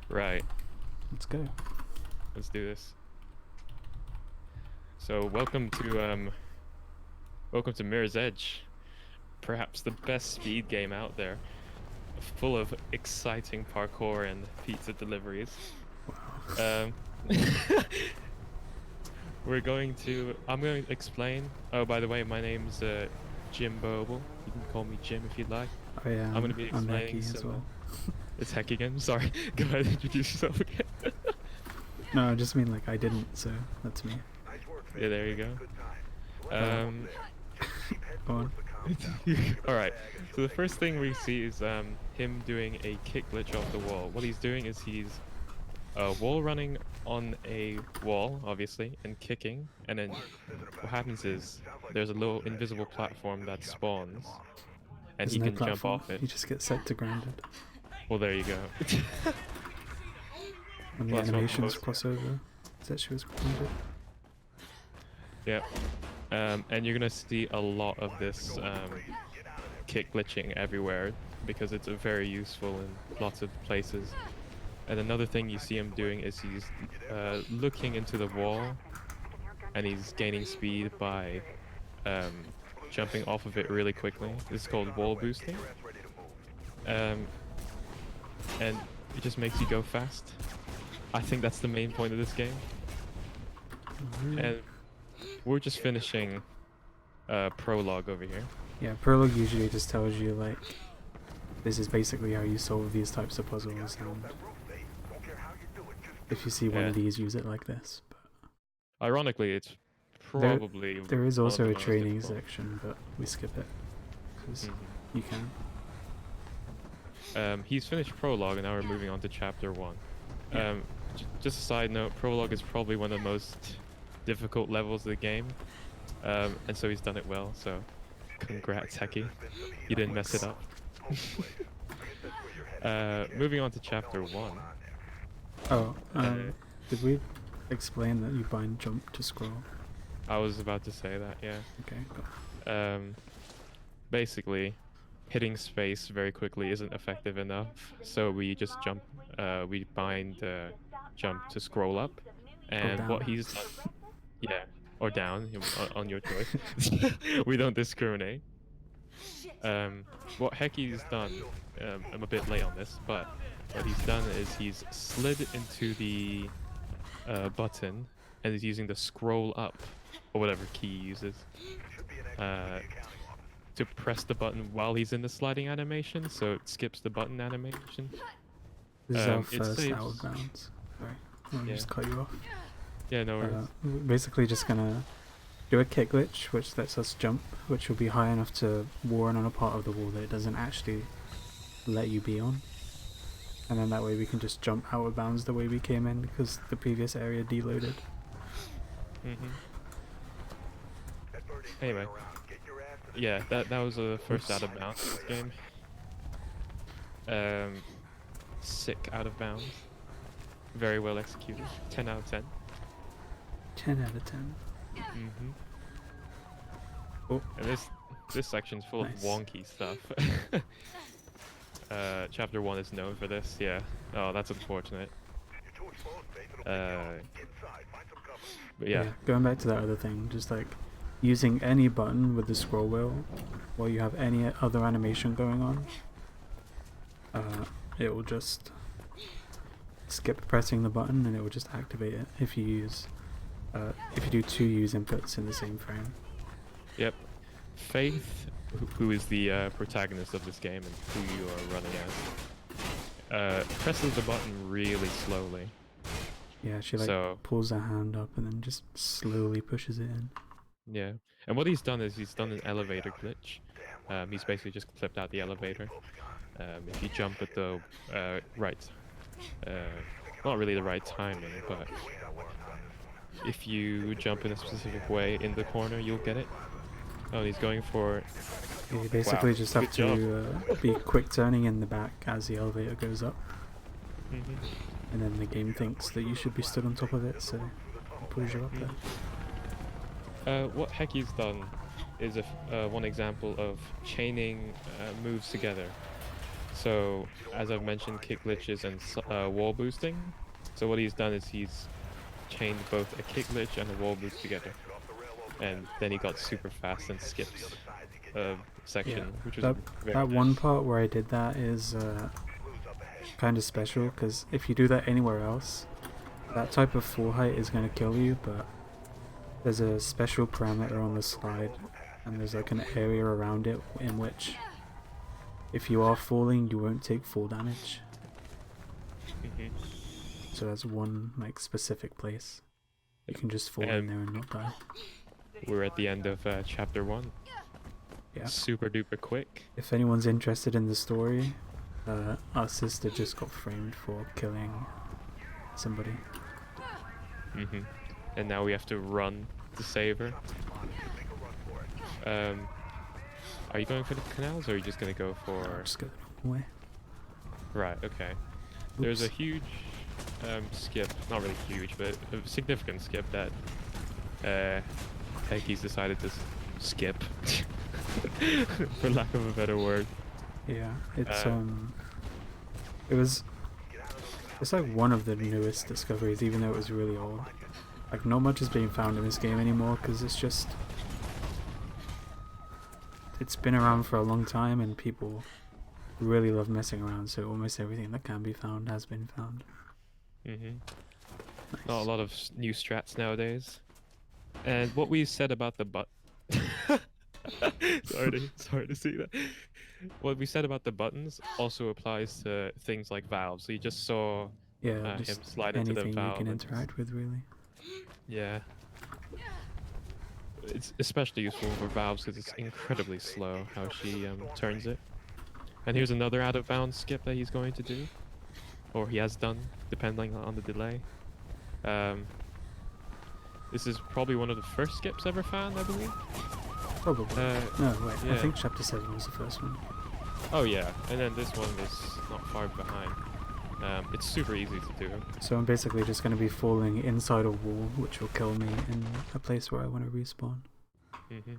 Right, Let's go. let's do this. So welcome to Mirror's Edge, perhaps the best speed game out there, full of exciting parkour and pizza deliveries. Um, I'm going to explain. Oh, by the way, my name's Jim Boble. You can call me Jim if you'd like. I I'm going to am. be I'm explaining Hecky as some. well. It's Hekigan. Sorry, go ahead and introduce yourself again. No, I just mean like I didn't, so that's me. Yeah, there you go. Go on. All right. So the first thing we see is him doing a kick glitch off the wall. What he's doing is he's wall running on a wall, obviously, and kicking. And then what happens is there's a little invisible platform that spawns, and There's he no can jump platform. off it. You just get set to grounded. Well, there you go. When the Well, that's what animations most- cross over, that she was grounded. Yeah. And you're gonna see a lot of this kick glitching everywhere because it's very useful in lots of places. And another thing you see him doing is he's looking into the wall, and he's gaining speed by jumping off of it really quickly. This is called wall boosting. And it just makes you go fast. I think that's the main point of this game. And we're just finishing prologue over here. Yeah, prologue usually just tells you like this is basically how you solve these types of puzzles, and if you see one of these, use it like this. But ironically, it's probably there is one of also the a most training difficult. section, but we skip it because you can. He's finished prologue, and now we're moving on to chapter 1. Yeah. Just a side note, prologue is probably one of the most difficult levels of the game, and so he's done it well. So, congrats, Heki. You didn't mess it up. Moving on to chapter 1. Oh, did we explain that you bind jump to scroll? I was about to say that, yeah. Okay, cool. Basically, hitting space very quickly isn't effective enough, so we just jump. We bind jump to scroll up, and down. what he's done, yeah, or down on your choice. We don't discriminate. What Heki's done, I'm a bit late on this, but what he's done is he's slid into the button and is using the scroll up, or whatever key he uses, to press the button while he's in the sliding animation, so it skips the button animation. This is our it first saves- out of bounds. Sorry, I'll Yeah. just cut you off. Yeah, no worries. We're basically just gonna do a kick glitch, which lets us jump, which will be high enough to warn on a part of the wall that it doesn't actually let you be on. And then that way we can just jump out of bounds the way we came in, because the previous area deloaded. Anyway, yeah, that was the first out of bounds of this game. Sick out of bounds. Very well executed. 10 out of 10. 10 out of 10. Oh, And this section's full Nice. of wonky stuff. Chapter 1 is known for this, yeah. Oh, that's unfortunate. But yeah. Going back to that other thing, just like using any button with the scroll wheel while you have any other animation going on, it will just skip pressing the button and it will just activate it if you do 2 use inputs in the same frame. Yep. Faith, who is the protagonist of this game and who you are running as, presses the button really slowly. Yeah, she like pulls her hand up and then just slowly pushes it in. Yeah, and what he's done is he's done an elevator glitch. He's basically just clipped out the elevator. If you jump at the right, not really the right timing, but if you jump in a specific way in the corner, you'll get it. Oh, he's going for... Yeah, you basically just have Good to be quick turning in the back as the elevator goes up. Mhm. And then the game thinks that you should be stood on top of it, so it pulls you up there. What Heki's done is one example of chaining moves together. So, as I've mentioned, kick glitches and wall boosting. So what he's done is he's chained both a kick glitch and a wall boost together. And then he got super fast and skipped a Yeah, section, which was that very one nice. part where I did that is kind of special, because if you do that anywhere else, that type of fall height is going to kill you, but there's a special parameter on the slide, and there's like an area around it in which if you are falling, you won't take fall damage. Hmm. So that's one like specific place. You can just fall in And there and not die. we're at the end of chapter 1. Yeah. Super duper quick. If anyone's interested in the story, our sister just got framed for killing somebody. Hmm. And now we have to run to save her. Are you going for the canals, or are you just gonna go for... Just go the normal way. Right, okay. There's a Oops. huge skip, not really huge, but a significant skip that Heki's decided to skip, for lack of a better word. Yeah, it's Uh, it's like one of the newest discoveries, even though it was really old. Like, not much is being found in this game anymore, because it's been around for a long time, and people really love messing around, so almost everything that can be found has been found. hmm Not a Nice. lot of new strats nowadays. And what we said about the sorry to see that. What we said about the buttons also applies to things like valves. So you just saw Yeah, him just slide into the anything you can valve, and interact with, really. yeah, it's especially useful for valves because it's incredibly slow how she turns it. And here's another out of bounds skip that he's going to do, or he has done, depending on the delay. Um, this is probably one of the first skips ever found, I believe. Probably. No, wait, I Yeah. think chapter 7 was the first one. Oh yeah, and then this one is not far behind. It's super easy to do. So I'm basically just going to be falling inside a wall, which will kill me in a place where I want to respawn. Hmm.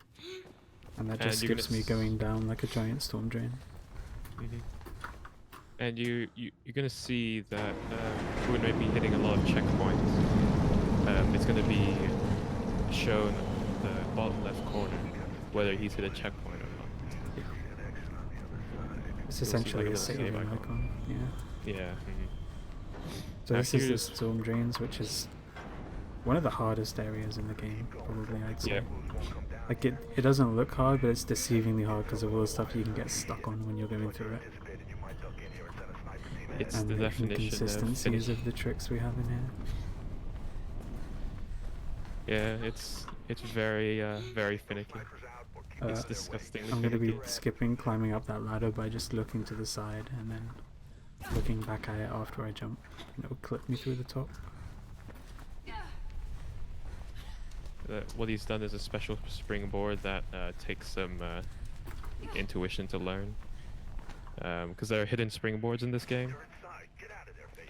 And that And just you're gonna skips me going down like a giant storm drain. hmm And you're gonna see that we're gonna be hitting a lot of checkpoints. It's gonna be shown in the bottom left corner whether he's hit a checkpoint or not. Yeah. It's You'll see, like, essentially a a little save saving icon. icon. Yeah. Yeah. So Now this is the here's storm drains, which is one of the hardest areas in the game, probably, I'd say. yeah. Like, it doesn't look hard, but it's deceivingly hard because of all the stuff you can get stuck on when you're going through it. It's And the the definition of inconsistencies finish. of the tricks we have in here. Yeah, it's very very finicky. It's Uh, disgustingly I'm going to be finicky. skipping climbing up that ladder by just looking to the side and then looking back at it after I jump, and it will clip me through the top. What he's done is a special springboard that takes some intuition to learn. Because there are hidden springboards in this game.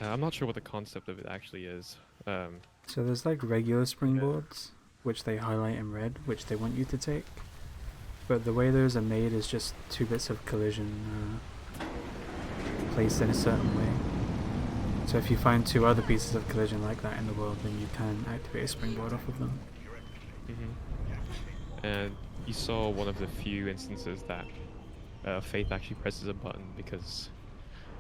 I'm not sure what the concept of it actually is. So there's like regular springboards, which they highlight in red, which they want you to take. But the way those are made is just 2 bits of collision placed in a certain way. So if you find 2 other pieces of collision like that in the world, then you can activate a springboard off of them. And you saw one of the few instances that Faith actually presses a button because,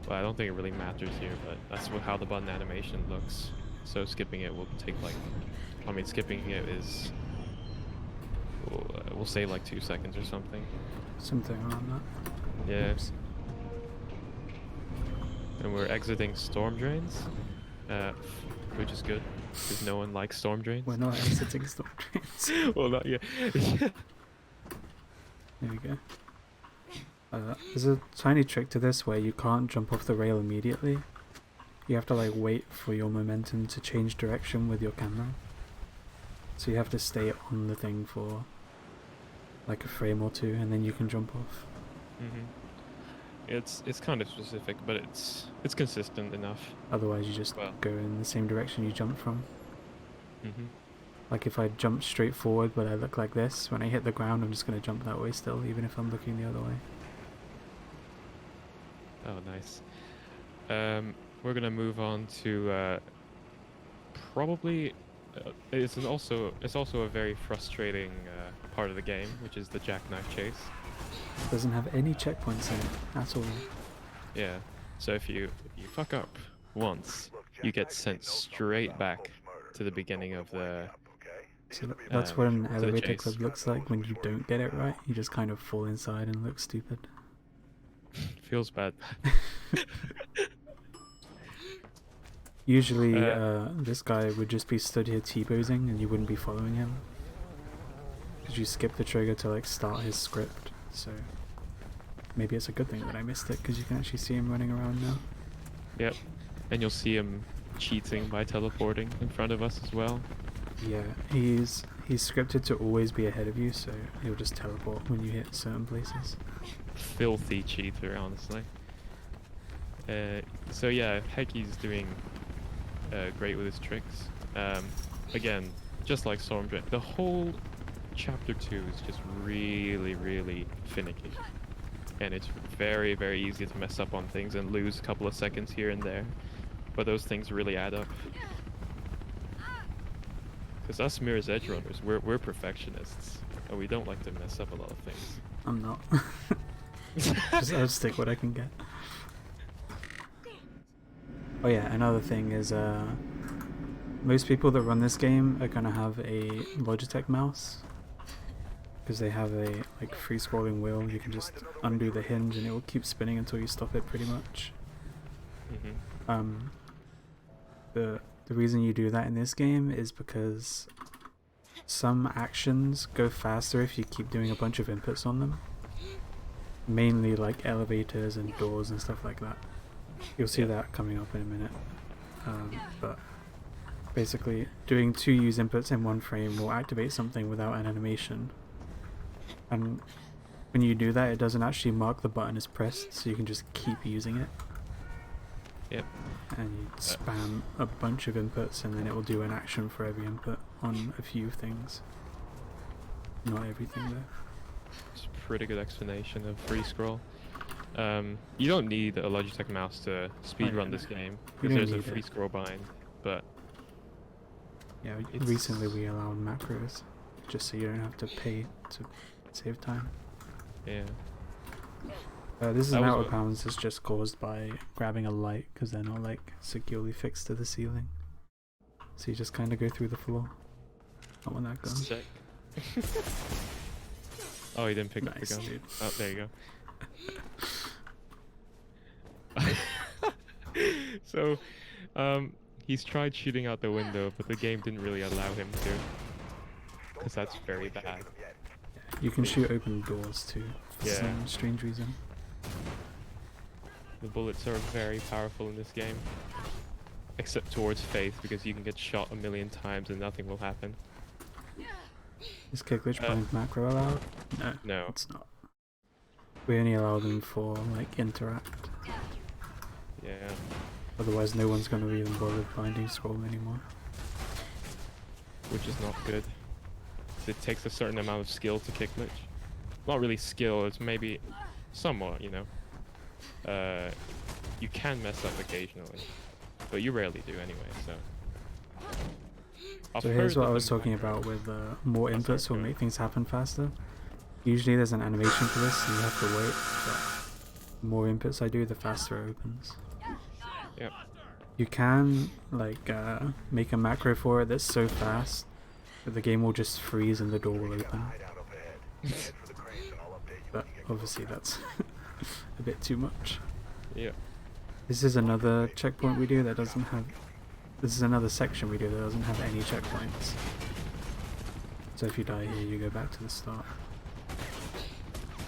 well, I don't think it really matters here, but that's how the button animation looks. So skipping it will take like, I mean, skipping it is, we'll say like 2 seconds or something. Something around that. Yeah. Oops. And we're exiting storm drains, which is good because no one likes storm drains. We're not exiting storm drains. Well, not yet. There we go. There's a tiny trick to this where you can't jump off the rail immediately. You have to like wait for your momentum to change direction with your camera. So you have to stay on the thing for like a frame or 2 and then you can jump off. It's kind of specific, but it's consistent enough. Otherwise you just Well. go in the same direction you jumped from. Mm-hmm. Like if I jump straight forward but I look like this, when I hit the ground I'm just going to jump that way still, even if I'm looking the other way. Oh, nice. We're gonna move on to probably it's also a very frustrating part of the game, which is the jackknife chase. Doesn't have any checkpoints in it at all. Yeah. So if you fuck up once, you get sent straight back to the beginning of the So that's what an to the elevator chase. club looks like when you don't get it right. You just kind of fall inside and look stupid. Feels bad. Usually, this guy would just be stood here T-posing and you wouldn't be following him. Because you skip the trigger to like start his script, so maybe it's a good thing that I missed it because you can actually see him running around now. Yep. And you'll see him cheating by teleporting in front of us as well. Yeah, he's scripted to always be ahead of you, so he'll just teleport when you hit certain places. Filthy cheater, honestly. So yeah, Heki's doing great with his tricks. Again, just like Stormdrake, the whole chapter 2 is just really, really finicky. And it's very, very easy to mess up on things and lose a couple of seconds here and there. But those things really add up. Because us Mirror's Edge runners, we're perfectionists. And we don't like to mess up a lot of things. I'm not. I'll just take what I can get. Oh yeah, another thing is most people that run this game are gonna have a Logitech mouse because they have a like free scrolling wheel. You can just undo the hinge and it will keep spinning until you stop it, pretty much. The reason you do that in this game is because some actions go faster if you keep doing a bunch of inputs on them. Mainly like elevators and doors and stuff like that. You'll see that coming up in a minute. But basically, doing 2 use inputs in one frame will activate something without an animation. And when you do that, it doesn't actually mark the button as pressed, so you can just keep using it. Yep. And you spam a bunch of inputs, and then it will do an action for every input on a few things. Not everything, though. It's a pretty good explanation of free scroll. You don't need a Logitech mouse to speedrun this game, because there's a free scroll bind, but... Yeah, recently we allowed macros, just so you don't have to pay to save time. Yeah. This is an out of bounds that's just caused by grabbing a light, because they're not like securely fixed to the ceiling. So you just kind of go through the floor. Not when that gun. Check. Oh, he didn't pick up the gun. Dude. Oh, there you go. So, he's tried shooting out the window, but the game didn't really allow him to. Because that's very bad. You can shoot open doors too, for Yeah. some strange reason. The bullets are very powerful in this game. Except towards Faith, because you can get shot a million times and nothing will happen. Is kick glitch bind macro allowed? No. No. It's not. We only allow them for like interact. Yeah. Otherwise no one's going to even bother binding scroll anymore. Which is not good. It takes a certain amount of skill to kick glitch. Not really skill, it's maybe somewhat, you know. You can mess up occasionally, but you rarely do anyway, so... So here's what I was talking about with more inputs will make things happen faster. Usually there's an animation for this and you have to wait, but the more inputs I do, the faster it opens. Yep. You can like make a macro for it that's so fast that the game will just freeze and the door will open. But obviously that's a bit too much. Yeah. This is another checkpoint we do that doesn't have... This is another section we do that doesn't have any checkpoints. So if you die here, you go back to the start.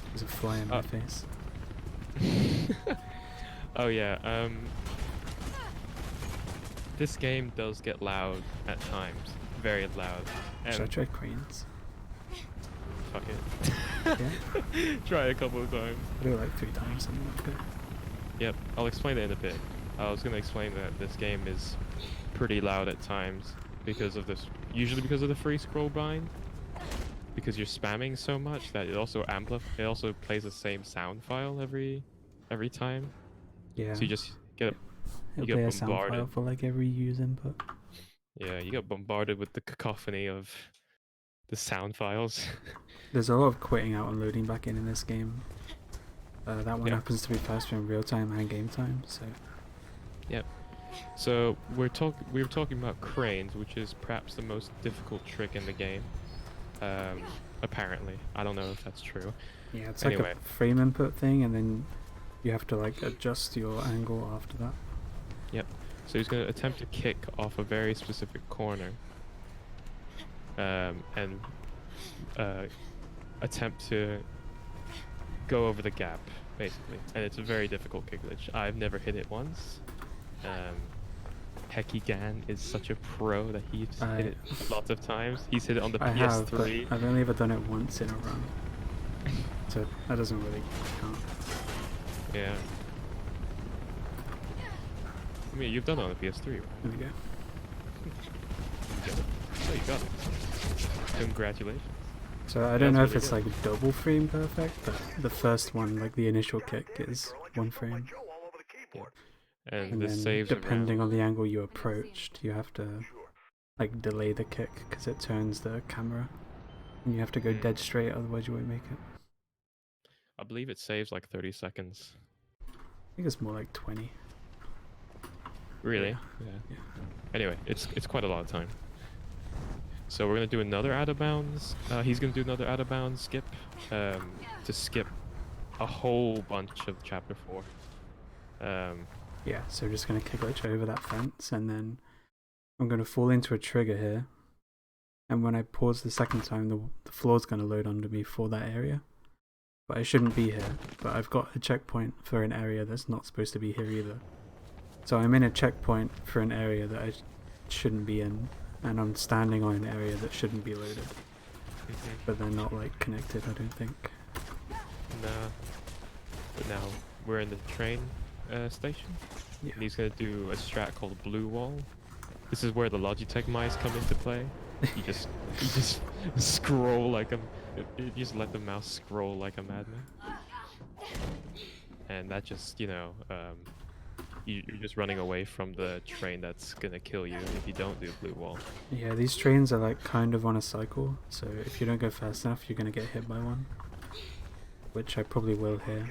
There's a fly in my face. Oh yeah, this game does get loud at times. Very loud. Should I try cranes? Fuck it. Yeah? Try it a couple of times. I do it like 3 times and that's good. Yep, I'll explain it in a bit. I was gonna explain that this game is pretty loud at times because of this, usually because of the free scroll bind. Because you're spamming so much that it also plays the same sound file every time. Yeah. So you just get It'll you play get a sound bombarded. file for like every user input. Yeah, you get bombarded with the cacophony of the sound files. There's a lot of quitting out and loading back in this game. That one Yeah. happens to be faster in real time and game time, so Yep. So we were talking about cranes, which is perhaps the most difficult trick in the game. Apparently, I don't know if that's true. yeah, it's Anyway. like a frame input thing, and then you have to like adjust your angle after that. Yep. So he's going to attempt to kick off a very specific corner, and attempt to go over the gap, basically. And it's a very difficult kick glitch. I've never hit it once. Hekigan is such a pro that he's hit it lots of times. He's hit it on the I PS3. have, but I've only ever done it once in a run, so that doesn't really count. Yeah. I mean, you've done it on the PS3, right? There we go. You got it. Oh, you got it. Congratulations. So I don't know if really it's good. like double frame perfect, but the first one, like the initial kick, is 1 frame. Yeah. And And this then saves depending around. on the angle you approached, you have to like delay the kick because it turns the camera, and you have to go dead straight, otherwise you won't make it. I believe it saves like 30 seconds. I think it's more like 20. Really? Yeah. Yeah. Anyway, it's quite a lot of time. So we're gonna do another out of bounds. He's gonna do another out of bounds skip, to skip a whole bunch of chapter 4. Yeah, so just gonna kick glitch over that fence, and then I'm gonna fall into a trigger here. And when I pause the second time, the floor's gonna load under me for that area. But I shouldn't be here. But I've got a checkpoint for an area that's not supposed to be here either. So I'm in a checkpoint for an area that I shouldn't be in, and I'm standing on an area that shouldn't be loaded. But they're not like connected, I don't think. Nah. But now we're in the train station. Yeah. And he's gonna do a strat called Blue Wall. This is where the Logitech mice come into play. You just scroll like you just let the mouse scroll like a madman. And that just, you're just running away from the train that's gonna kill you if you don't do Blue Wall. Yeah, these trains are like kind of on a cycle, so if you don't go fast enough, you're gonna get hit by one. Which I probably will here.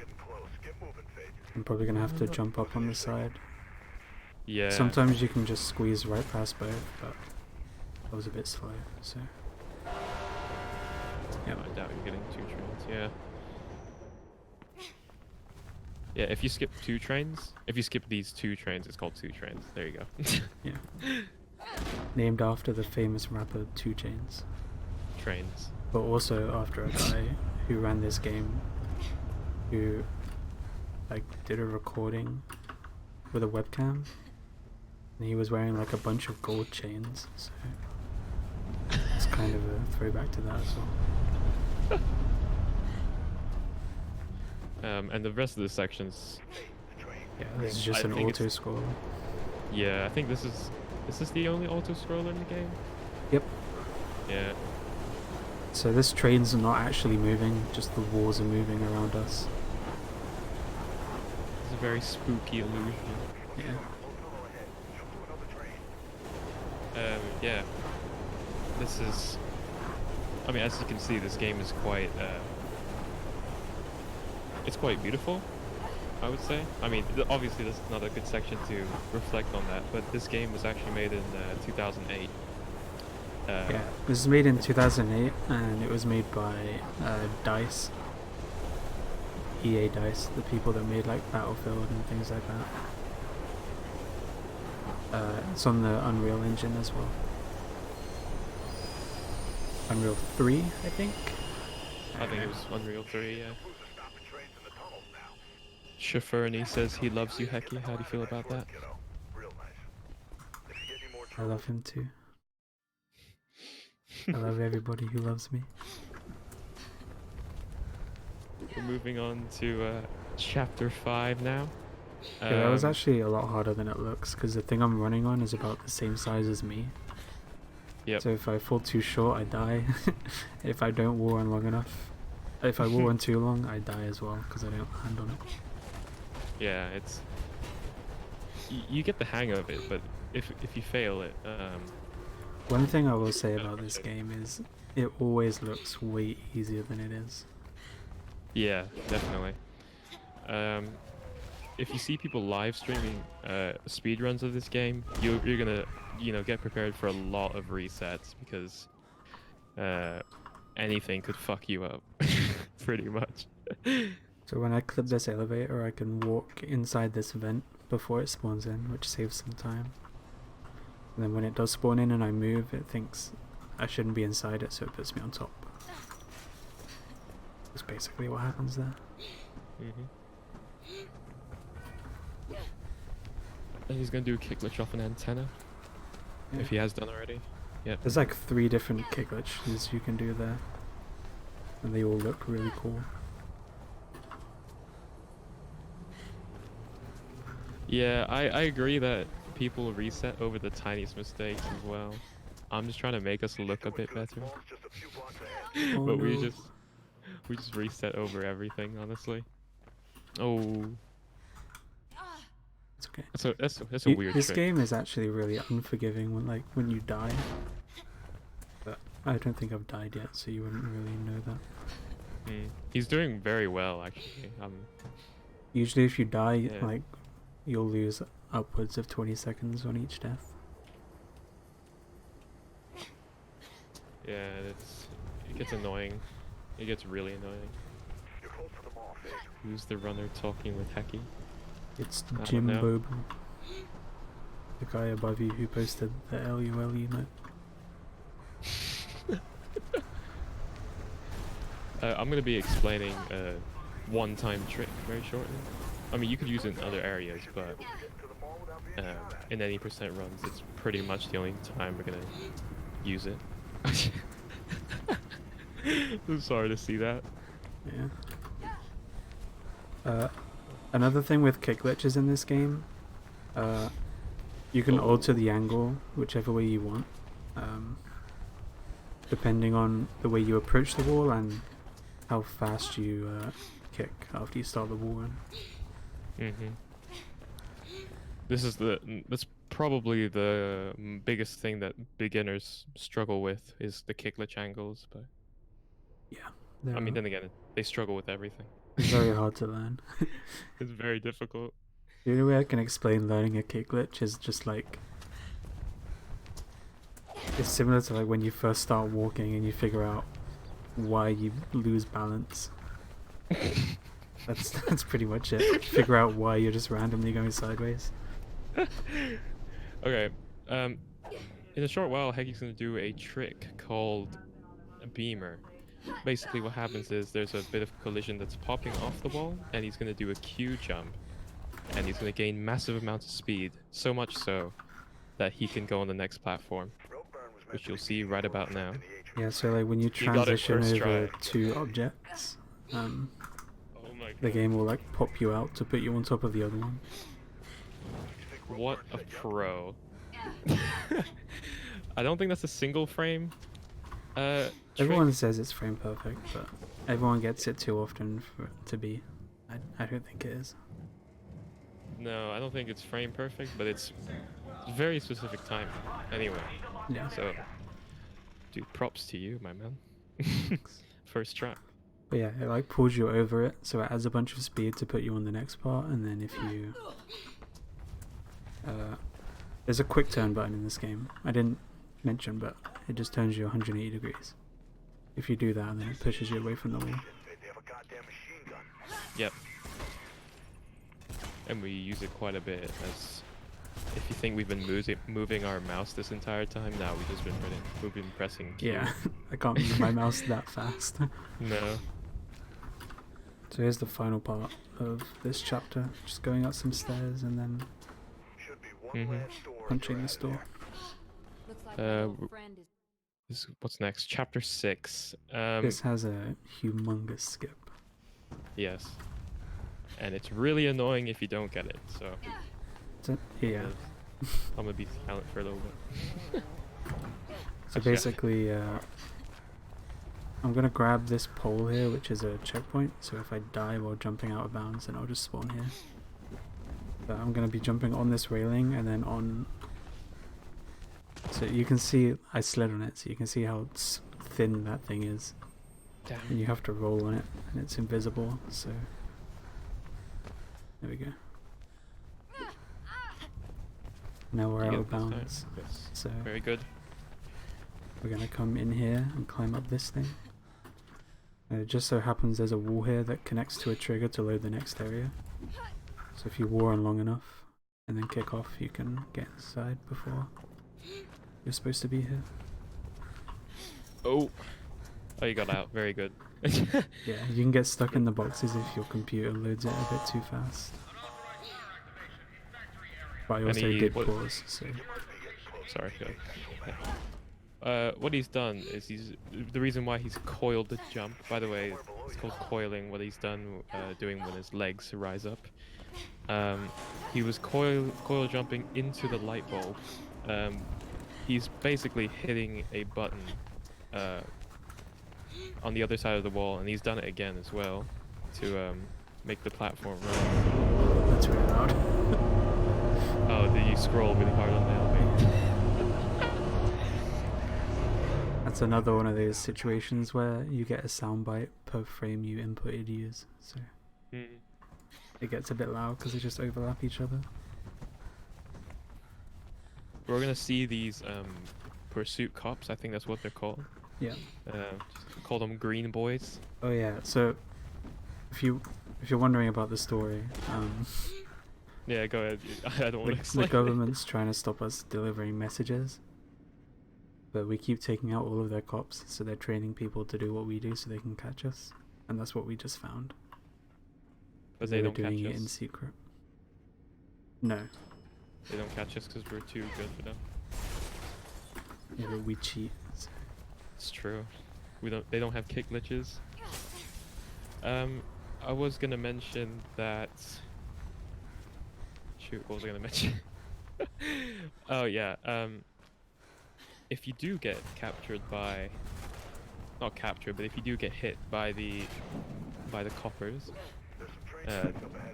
I'm probably gonna have to jump up on the side. Yeah. Sometimes you can just squeeze right past both, but I was a bit slow, so. Yeah, I doubt you're getting 2 trains, yeah. Yeah, if you skip 2 trains, if you skip these 2 trains, it's called 2 trains. There you go. Yeah. Named after the famous rapper 2 Chainz. Trains. But also after a guy who ran this game, who like did a recording with a webcam, and he was wearing like a bunch of gold chains, so it's kind of a throwback to that as well. And the rest of the sections, Yeah, this is just I an think it's- auto scroll. yeah, I think this is the only auto scroller in the game? Yep. Yeah. So this train's not actually moving, just the walls are moving around us. It's a very spooky illusion. Yeah. Yeah. This is, I mean, as you can see, this game is quite, it's quite beautiful, I would say. I mean, obviously this is not a good section to reflect on that, but this game was actually made in 2008. Yeah, this was made in 2008, and it was made by DICE. EA DICE, the people that made like Battlefield and things like that. It's on the Unreal Engine as well. Unreal 3, I think? I think it was Unreal 3, yeah. Shafurny says he loves you, Heki. How do you feel about that? I love him too. I love everybody who loves me. We're moving on to chapter 5 now. Yeah, that was actually a lot harder than it looks, because the thing I'm running on is about the same size as me. Yep. So if I fall too short, I die. If I don't wall on long enough, if I wall on too long, I die as well, because I don't land on it. Yeah, you get the hang of it, but if you fail it, One thing I will say kinda about this frustrating. game is it always looks way easier than it is. Yeah, definitely. Um, if you see people live streaming speedruns of this game, you're gonna get prepared for a lot of resets because uh, anything could fuck you up, pretty much. So when I clip this elevator, I can walk inside this vent before it spawns in, which saves some time. And then when it does spawn in and I move, it thinks I shouldn't be inside it, so it puts me on top. That's basically what happens there. hmm And he's gonna do a kick glitch off an antenna Yeah. if he has done already. Yep. There's like 3 different kick glitches you can do there, and they all look really cool. Yeah, I agree that people reset over the tiniest mistakes as well. I'm just trying to make us look a bit better. Oh But no. we just reset over everything, honestly. Oh, It's okay. that's a weird This trick. game is actually really unforgiving when you die. But I don't think I've died yet, so you wouldn't really know that. He's doing very well, actually. Usually if you die, Yeah. like, you'll lose upwards of 20 seconds on each death. Yeah, it gets annoying. It gets really annoying. Who's the runner talking with Heki? It's I don't Jim know. Bobo, the guy above you who posted the LUL emote. I'm gonna be explaining a one-time trick very shortly. I mean, you could use it in other areas, but in any percent runs, it's pretty much the only time we're gonna use it. I'm sorry to see that. Yeah. Another thing with kick glitches in this game, you can alter the angle whichever way you want, depending on the way you approach the wall and how fast you kick after you start the wall run. That's probably the biggest thing that beginners struggle with is the kick glitch angles, but Yeah, I mean, then again, they struggle with everything. it's very hard to learn. It's very difficult. The only way I can explain learning a kick glitch is just like, it's similar to like when you first start walking and you figure out why you lose balance. That's pretty much it. Figure out why you're just randomly going sideways. Okay, in a short while, Heki's gonna do a trick called a beamer. Basically, what happens is there's a bit of collision that's popping off the wall, and he's gonna do a Q jump, and he's gonna gain massive amounts of speed, so much so that he can go on the next platform, which you'll see right about now. Yeah, so like when you You got it transition first over try. 2 objects, Oh my the god. game will like pop you out to put you on top of the other one. What a pro. I don't think that's a single frame. Everyone Trick. says it's frame perfect, but everyone gets it too often for it to be. I don't think it is. No, I don't think it's frame perfect, but it's very specific timing. Anyway, Yeah. so, dude, props to you, my man. First try. But yeah, it like pulls you over it, so it adds a bunch of speed to put you on the next part, and then if you... there's a quick turn button in this game. I didn't mention, but it just turns you 180 degrees. If you do that, then it pushes you away from the wall. Yep. And we use it quite a bit, as if you think we've been moving our mouse this entire time, now we've been pressing Q. Yeah, I can't move my mouse that fast. No. So here's the final part of this chapter, just going up some stairs and then punching this door. Looks like my old friend is What's next? Chapter 6. This has a humongous skip. Yes. And it's really annoying if you don't get it, so Yeah. I'm gonna be silent for a little bit. So basically, I'm gonna grab this pole here, which is a checkpoint, so if I die while jumping out of bounds, then I'll just spawn here. So I'm going to be jumping on this railing and then on... So you can see, I slid on it, so you can see how thin that thing is. Damn. And you have to roll on it, and it's invisible, so... There we go. Now we're You out get of this time? bounds. Yes. So Very good. we're going to come in here and climb up this thing. And it just so happens there's a wall here that connects to a trigger to load the next area. So if you war on long enough and then kick off, you can get inside before you're supposed to be here. Oh, you got out. Very good. Yeah, you can get stuck in the boxes if your computer loads it a bit too fast. But I also did pause, so... Sorry. Go. What he's done is the reason why he's coiled the jump. By the way, it's called coiling. What he's done, doing when his legs rise up. He was coil jumping into the light bulb. He's basically hitting a button on the other side of the wall, and he's done it again as well to make the platform run. That's really loud. Oh, did you scroll really hard on the elevator? That's another one of those situations where you get a soundbite per frame you inputted use, so it gets a bit loud because they just overlap each other. We're gonna see these pursuit cops. I think that's what they're called. Yeah. Just call them green boys. Oh yeah. So if you're wondering about the story, Yeah, go ahead. I don't want to the explain. government's trying to stop us delivering messages, but we keep taking out all of their cops, so they're training people to do what we do so they can catch us, and that's what we just found. But they were don't catch doing it in us. secret. No. They don't catch us because we're too good for them. Yeah, but we cheat. So. It's true. They don't have kick glitches. I was gonna mention that. Shoot, what was I gonna mention? Oh yeah. If you do get captured by, not captured, but if you do get hit by the coppers,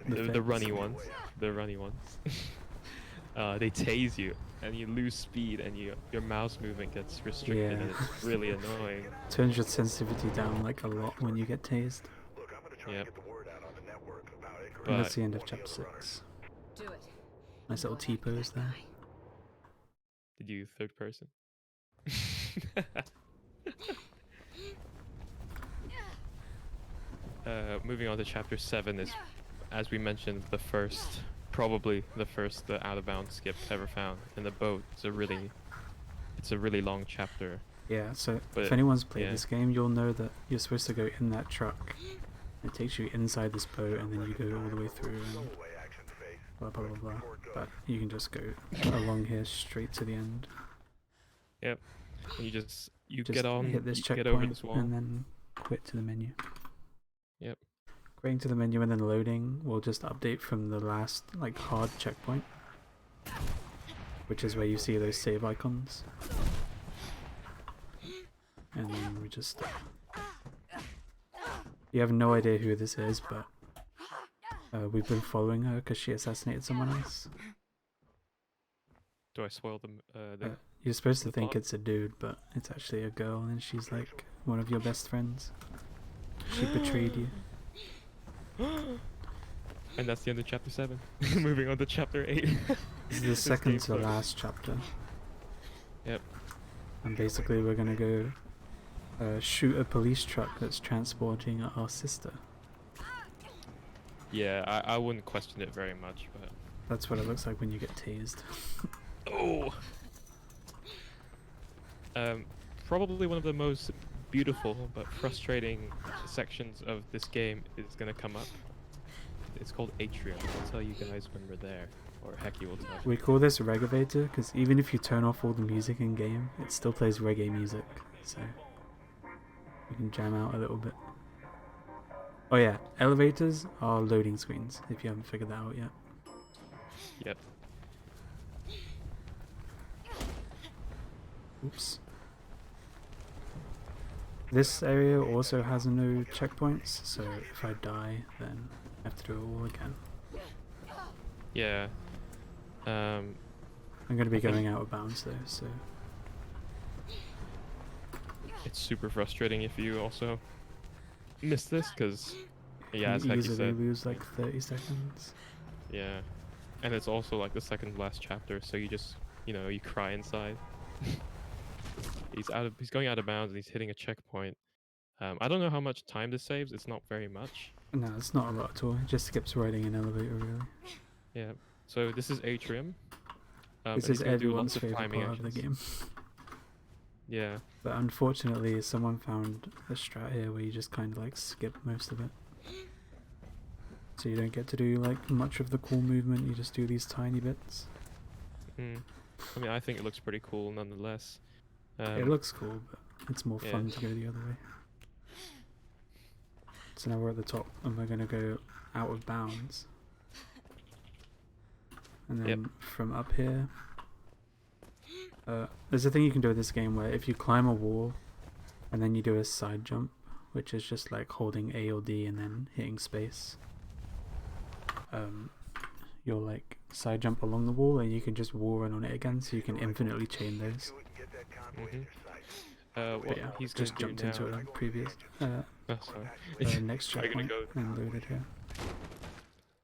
the runny ones, they tase you and you lose speed and your mouse movement gets restricted and it's really annoying. Turns your sensitivity down like a lot when you get tased. Yep. And that's the end of chapter 6. Do it. Nice little T-pose there. Did you third person? Moving on to chapter 7 is, as we mentioned, probably the first out of bounds skip ever found. And the boat is it's a really long chapter. Yeah, so But if anyone's played this game, you'll know that you're supposed to go in that truck. It takes you inside this boat and then you go all the way through and blah blah blah blah. But you can just go along here straight to the end. Yep. And you Just get on, hit this you get over this checkpoint wall. and then quit to the menu. Yep. Going to the menu and then loading will just update from the last like hard checkpoint, which is where you see those save icons. And then we just you have no idea who this is, but we've been following her because she assassinated someone else. Do I spoil them? You're supposed to the think plot? it's a dude, but it's actually a girl, and she's like one of your best friends. She betrayed you. And that's the end of chapter 7. Moving on to chapter 8. This is the second to the last chapter. Yep. And basically we're gonna go shoot a police truck that's transporting our sister. Yeah, I wouldn't question it very much, but... That's what it looks like when you get tased. Oh! Probably one of the most beautiful but frustrating sections of this game is gonna come up. It's called Atrium. I'll tell you guys when we're there, or Heki will tell you. We call this Reggaevator because even if you turn off all the music in game, it still plays reggae music, so you can jam out a little bit. Oh yeah, elevators are loading screens, if you haven't figured that out yet. Yep. Oops. This area also has no checkpoints, so if I die, then I have to do it all again. Yeah. I'm going to be I think going out of bounds though, so it's super frustrating if you also miss this, because yeah, you as Hecky easily said, lose like 30 seconds. yeah, and it's also like the second last chapter, so you just, you cry inside. He's going out of bounds and he's hitting a checkpoint. I don't know how much time this saves. It's not very much. No, it's not a lot at all. It just skips riding an elevator, really. Yeah. So this is Atrium. This And is he's gonna do everyone's lots of favorite climbing part of the actions. game. Yeah. But unfortunately, someone found a strat here where you just kind of like skip most of it. So you don't get to do like much of the cool movement, you just do these tiny bits. Mm. I mean, I think it looks pretty cool nonetheless. It looks cool, but it's more yeah. fun to go the other way. So now we're at the top and we're going to go out of bounds. And then from up here, there's a thing you can do with this game where if you climb a wall and then you do a side jump, which is just like holding A or D and then hitting space, you'll like side jump along the wall and you can just wall run on it again, so you can infinitely chain those. What Yeah, he's just gonna jumped do into now. a previous Oh, sorry. next Are you gonna checkpoint go? and loaded here.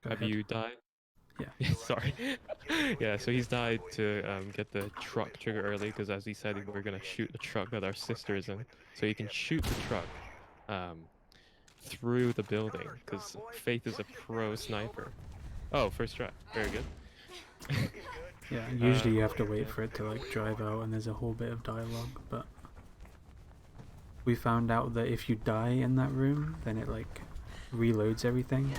Go Have ahead. you died? Yeah. Sorry. Yeah, so he's died to get the truck trigger early, because as he said, we're gonna shoot the truck that our sister is in. So you can shoot the truck through the building, because Faith is a pro sniper. Oh, first try. Very good. Yeah, usually you have to wait for it to like drive out and there's a whole bit of dialogue, but we found out that if you die in that room, then it like reloads everything,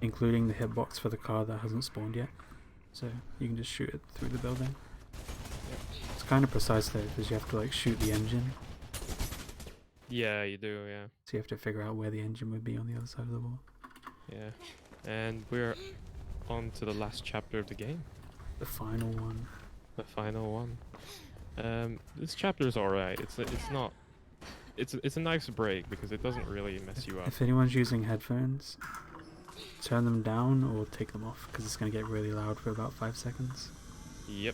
including the hitbox for the car that hasn't spawned yet. So you can just shoot it through the building. It's kind of precise though, because you have to like shoot the engine. Yeah, you do, yeah. So you have to figure out where the engine would be on the other side of the wall. Yeah. And we're on to the last chapter of the game. The final one. The final one. This chapter is alright. It's a nice break because it doesn't really mess you up. If anyone's using headphones, turn them down or take them off, because it's going to get really loud for about 5 seconds. Yep.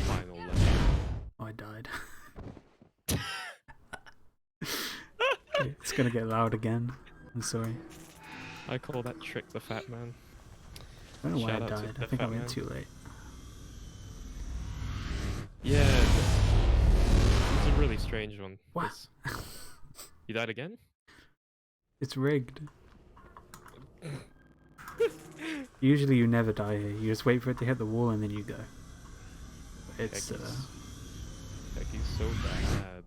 Final level. Oh, I died. Okay, it's going to get loud again. I'm sorry. I call that Trick the Fat Man. I don't know why Shout I out to died. the I think I fat went man. too late. Yeah, it's a really strange one. What? You died again? It's rigged. Usually you never die here. You just wait for it to hit the wall and then you go. It's He's so bad.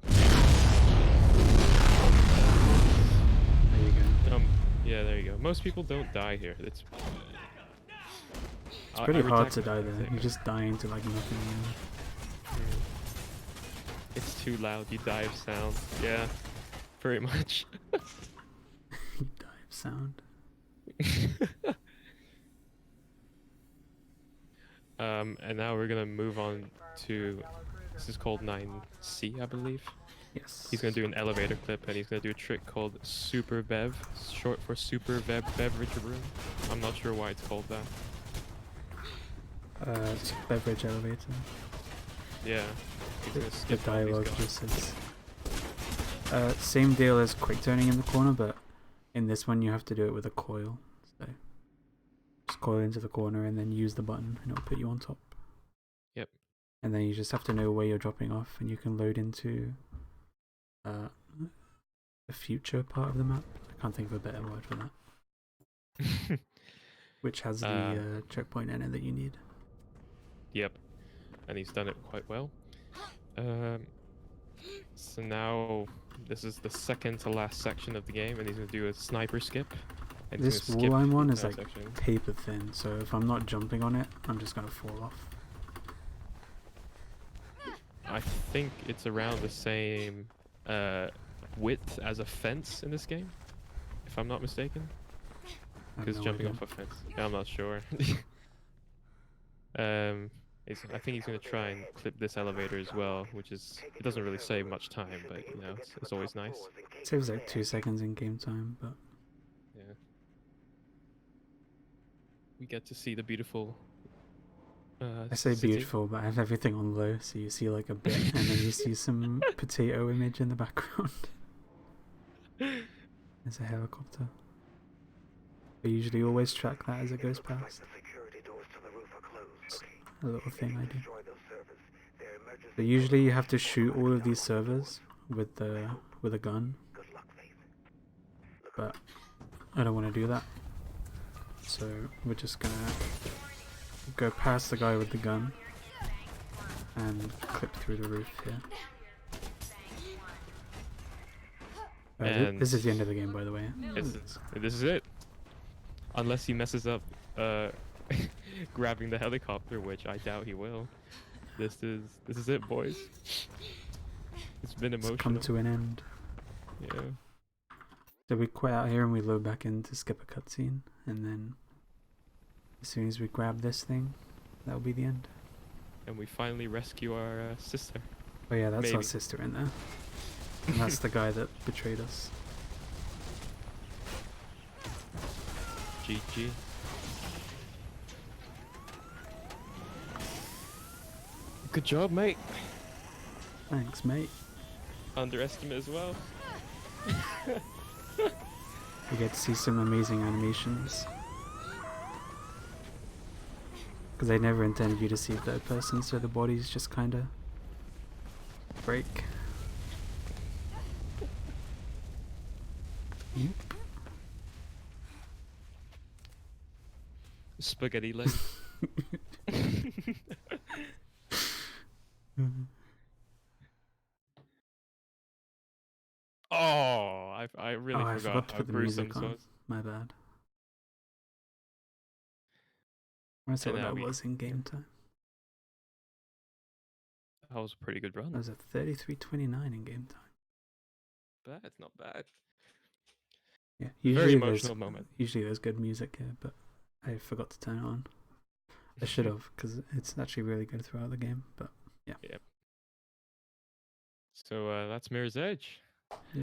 there you go. Yeah, there you go. Most people don't die here. It's Pretty I hard reject to that die there. thing. You're just dying to like nothing. It's too loud. You die of sound. Yeah, pretty much. You die of sound. And now we're gonna move on to, this is called 9C, I believe. Yes. He's gonna do an elevator clip, and he's gonna do a trick called Super Bev, short for Super Beverage Room. I'm not sure why it's called that. It's beverage elevator. Yeah. He's gonna The skip all these dialogue guys. just says. Same deal as quick turning in the corner, but in this one you have to do it with a coil. So just coil into the corner and then use the button and it'll put you on top. Yep. And then you just have to know where you're dropping off, and you can load into the future part of the map. I can't think of a better word for that. Which has the checkpoint in it that you need. Yep. And he's done it quite well. So now this is the second to last section of the game, and he's gonna do a sniper skip. And he's This gonna wall skip I'm on the is entire like section. paper thin, so if I'm not jumping on it, I'm just gonna fall off. I think it's around the same width as a fence in this game, if I'm not mistaken. I have Because no jumping idea. off a fence, I'm not sure. I think he's gonna try and clip this elevator as well, which is, it doesn't really save much time, but you know, it's always nice. It saves like 2 seconds in game time, but Yeah. we get to see the beautiful I say city. beautiful, but I have everything on low, so you see like a bit, and then you see some potato image in the background. There's a helicopter. I usually always track that as it goes past. It's a little thing I do. So usually you have to shoot all of these servers with a gun, but I don't want to do that. So we're just gonna go past the guy with the gun and clip through the roof here. And this is the end of the game, by the way. This is it. Unless he messes up grabbing the helicopter, which I doubt he will. This is it, boys. It's been emotional. It's come to an end. Yeah. So we quit out here and we load back in to skip a cutscene, and then as soon as we grab this thing, that'll be the end. And we finally rescue our sister. Oh yeah, that's our Maybe. sister in there. And that's the guy that betrayed us. GG. Good job, mate. Thanks, mate. Underestimate as well. We get to see some amazing animations. Because they never intended you to see third person, so the bodies just kind of break. Yep. Spaghetti leg. Oh, I really I forgot forgot to how put the gruesome music this on. was. My bad. I saw And what now that was in game time. That was a pretty good run. That was a 33:29 in game time. That's not bad. Yeah, Very emotional moment. Usually there's good music here, but I forgot to turn it on. I should have, because it's actually really good throughout the game. But yeah. Yep. So that's Mirror's Edge.